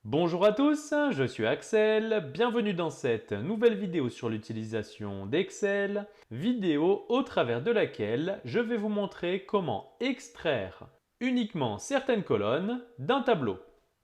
Bonjour à tous, je suis Axel, bienvenue dans cette nouvelle vidéo sur l'utilisation d'Excel, vidéo au travers de laquelle je vais vous montrer comment extraire uniquement certaines colonnes d'un tableau.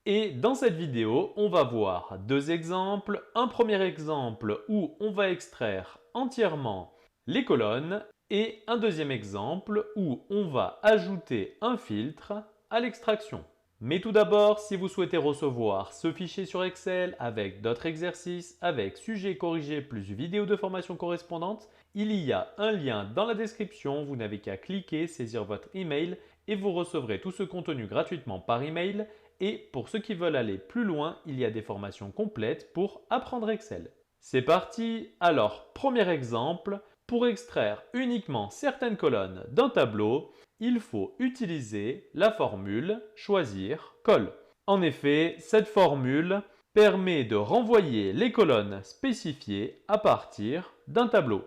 Et dans cette vidéo, on va voir deux exemples. Un premier exemple où on va extraire entièrement les colonnes et un deuxième exemple où on va ajouter un filtre à l'extraction. Mais tout d'abord, si vous souhaitez recevoir ce fichier sur Excel avec d'autres exercices, avec sujets corrigés plus vidéos de formation correspondantes, il y a un lien dans la description. Vous n'avez qu'à cliquer, saisir votre email et vous recevrez tout ce contenu gratuitement par email. Et pour ceux qui veulent aller plus loin, il y a des formations complètes pour apprendre Excel. C'est parti! Alors, premier exemple, pour extraire uniquement certaines colonnes d'un tableau, il faut utiliser la formule choisir colle. En effet, cette formule permet de renvoyer les colonnes spécifiées à partir d'un tableau.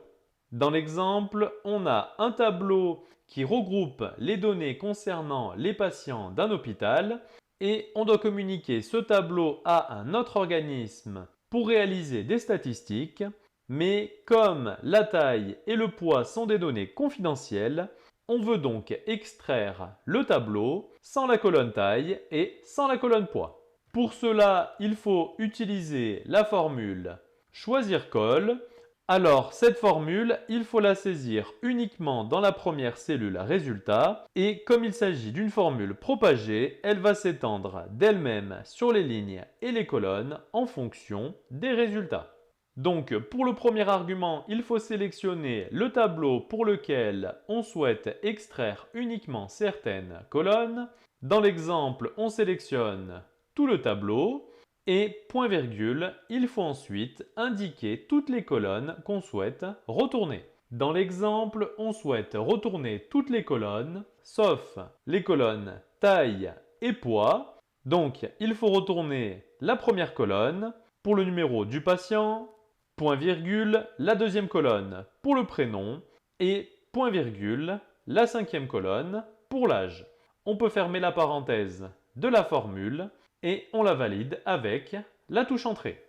Dans l'exemple, on a un tableau qui regroupe les données concernant les patients d'un hôpital et on doit communiquer ce tableau à un autre organisme pour réaliser des statistiques, mais comme la taille et le poids sont des données confidentielles, on veut donc extraire le tableau sans la colonne taille et sans la colonne poids. Pour cela, il faut utiliser la formule choisir colle. Alors, cette formule, il faut la saisir uniquement dans la première cellule résultat et comme il s'agit d'une formule propagée, elle va s'étendre d'elle-même sur les lignes et les colonnes en fonction des résultats. Donc, pour le premier argument, il faut sélectionner le tableau pour lequel on souhaite extraire uniquement certaines colonnes. Dans l'exemple, on sélectionne tout le tableau. Et point virgule, il faut ensuite indiquer toutes les colonnes qu'on souhaite retourner. Dans l'exemple, on souhaite retourner toutes les colonnes, sauf les colonnes taille et poids. Donc, il faut retourner la première colonne pour le numéro du patient, point virgule, la deuxième colonne pour le prénom et point virgule, la cinquième colonne pour l'âge. On peut fermer la parenthèse de la formule et on la valide avec la touche Entrée.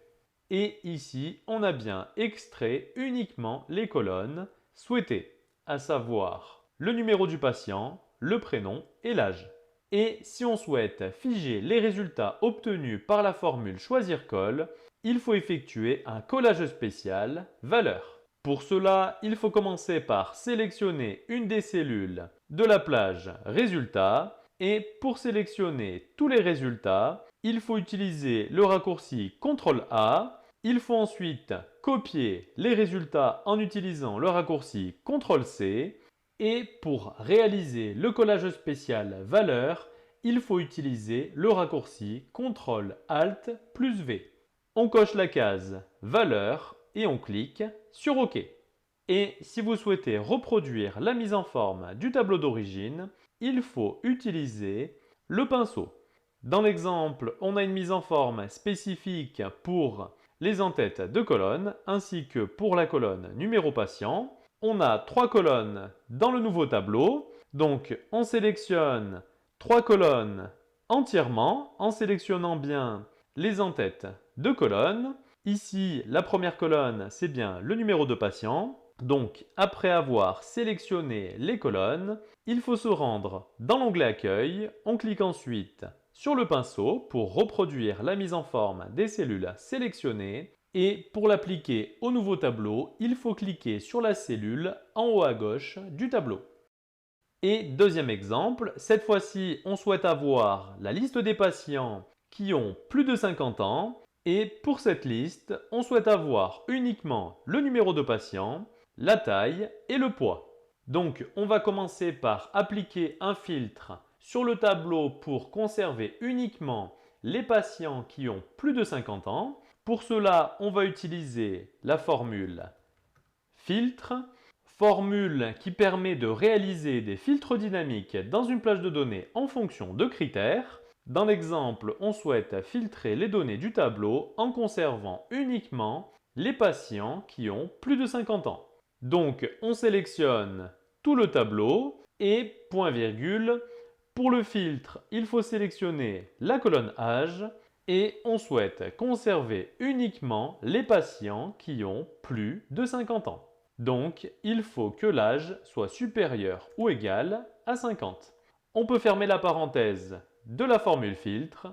Et ici, on a bien extrait uniquement les colonnes souhaitées, à savoir le numéro du patient, le prénom et l'âge. Et si on souhaite figer les résultats obtenus par la formule choisir colle, il faut effectuer un collage spécial valeur. Pour cela, il faut commencer par sélectionner une des cellules de la plage résultats et pour sélectionner tous les résultats, il faut utiliser le raccourci CTRL-A. Il faut ensuite copier les résultats en utilisant le raccourci CTRL-C. Et pour réaliser le collage spécial valeur, il faut utiliser le raccourci CTRL-ALT plus V. On coche la case valeur et on clique sur OK. Et si vous souhaitez reproduire la mise en forme du tableau d'origine, il faut utiliser le pinceau. Dans l'exemple, on a une mise en forme spécifique pour les en-têtes de colonnes ainsi que pour la colonne numéro patient. On a 3 colonnes dans le nouveau tableau, donc on sélectionne 3 colonnes entièrement en sélectionnant bien les en-têtes de colonnes. Ici, la première colonne, c'est bien le numéro de patient. Donc, après avoir sélectionné les colonnes, il faut se rendre dans l'onglet Accueil. On clique ensuite sur le pinceau pour reproduire la mise en forme des cellules sélectionnées. Et pour l'appliquer au nouveau tableau, il faut cliquer sur la cellule en haut à gauche du tableau. Et deuxième exemple, cette fois-ci, on souhaite avoir la liste des patients qui ont plus de 50 ans. Et pour cette liste, on souhaite avoir uniquement le numéro de patient, la taille et le poids. Donc, on va commencer par appliquer un filtre sur le tableau pour conserver uniquement les patients qui ont plus de 50 ans. Pour cela, on va utiliser la formule filtre, formule qui permet de réaliser des filtres dynamiques dans une plage de données en fonction de critères. Dans l'exemple, on souhaite filtrer les données du tableau en conservant uniquement les patients qui ont plus de 50 ans. Donc, on sélectionne tout le tableau et point virgule. Pour le filtre, il faut sélectionner la colonne âge et on souhaite conserver uniquement les patients qui ont plus de 50 ans. Donc, il faut que l'âge soit supérieur ou égal à 50. On peut fermer la parenthèse de la formule filtre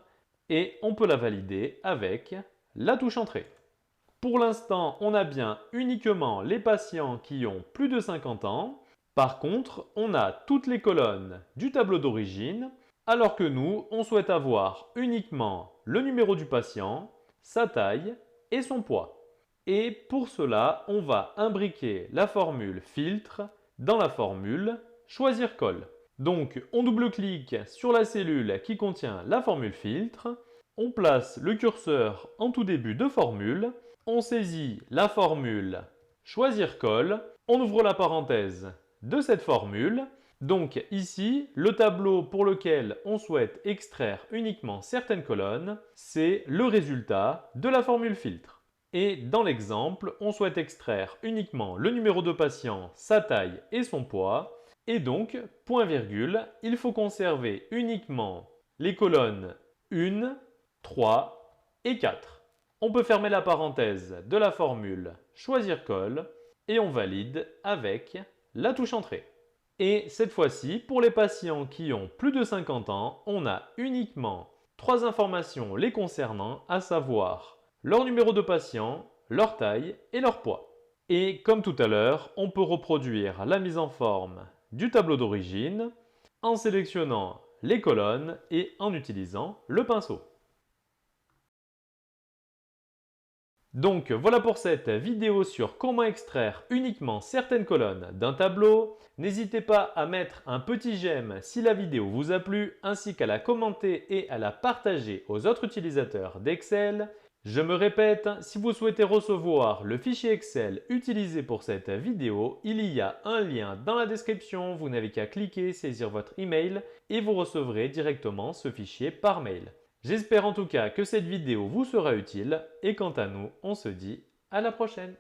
et on peut la valider avec la touche Entrée. Pour l'instant, on a bien uniquement les patients qui ont plus de 50 ans. Par contre, on a toutes les colonnes du tableau d'origine, alors que nous, on souhaite avoir uniquement le numéro du patient, sa taille et son poids. Et pour cela, on va imbriquer la formule filtre dans la formule choisir colle. Donc, on double-clique sur la cellule qui contient la formule filtre, on place le curseur en tout début de formule, on saisit la formule choisir colle, on ouvre la parenthèse de cette formule. Donc ici, le tableau pour lequel on souhaite extraire uniquement certaines colonnes, c'est le résultat de la formule filtre. Et dans l'exemple, on souhaite extraire uniquement le numéro de patient, sa taille et son poids. Et donc, point virgule, il faut conserver uniquement les colonnes 1, 3 et 4. On peut fermer la parenthèse de la formule choisir colle et on valide avec la touche Entrée. Et cette fois-ci, pour les patients qui ont plus de 50 ans, on a uniquement 3 informations les concernant, à savoir leur numéro de patient, leur taille et leur poids. Et comme tout à l'heure, on peut reproduire la mise en forme du tableau d'origine en sélectionnant les colonnes et en utilisant le pinceau. Donc voilà pour cette vidéo sur comment extraire uniquement certaines colonnes d'un tableau. N'hésitez pas à mettre un petit j'aime si la vidéo vous a plu, ainsi qu'à la commenter et à la partager aux autres utilisateurs d'Excel. Je me répète, si vous souhaitez recevoir le fichier Excel utilisé pour cette vidéo, il y a un lien dans la description. Vous n'avez qu'à cliquer, saisir votre email et vous recevrez directement ce fichier par mail. J'espère en tout cas que cette vidéo vous sera utile et quant à nous, on se dit à la prochaine.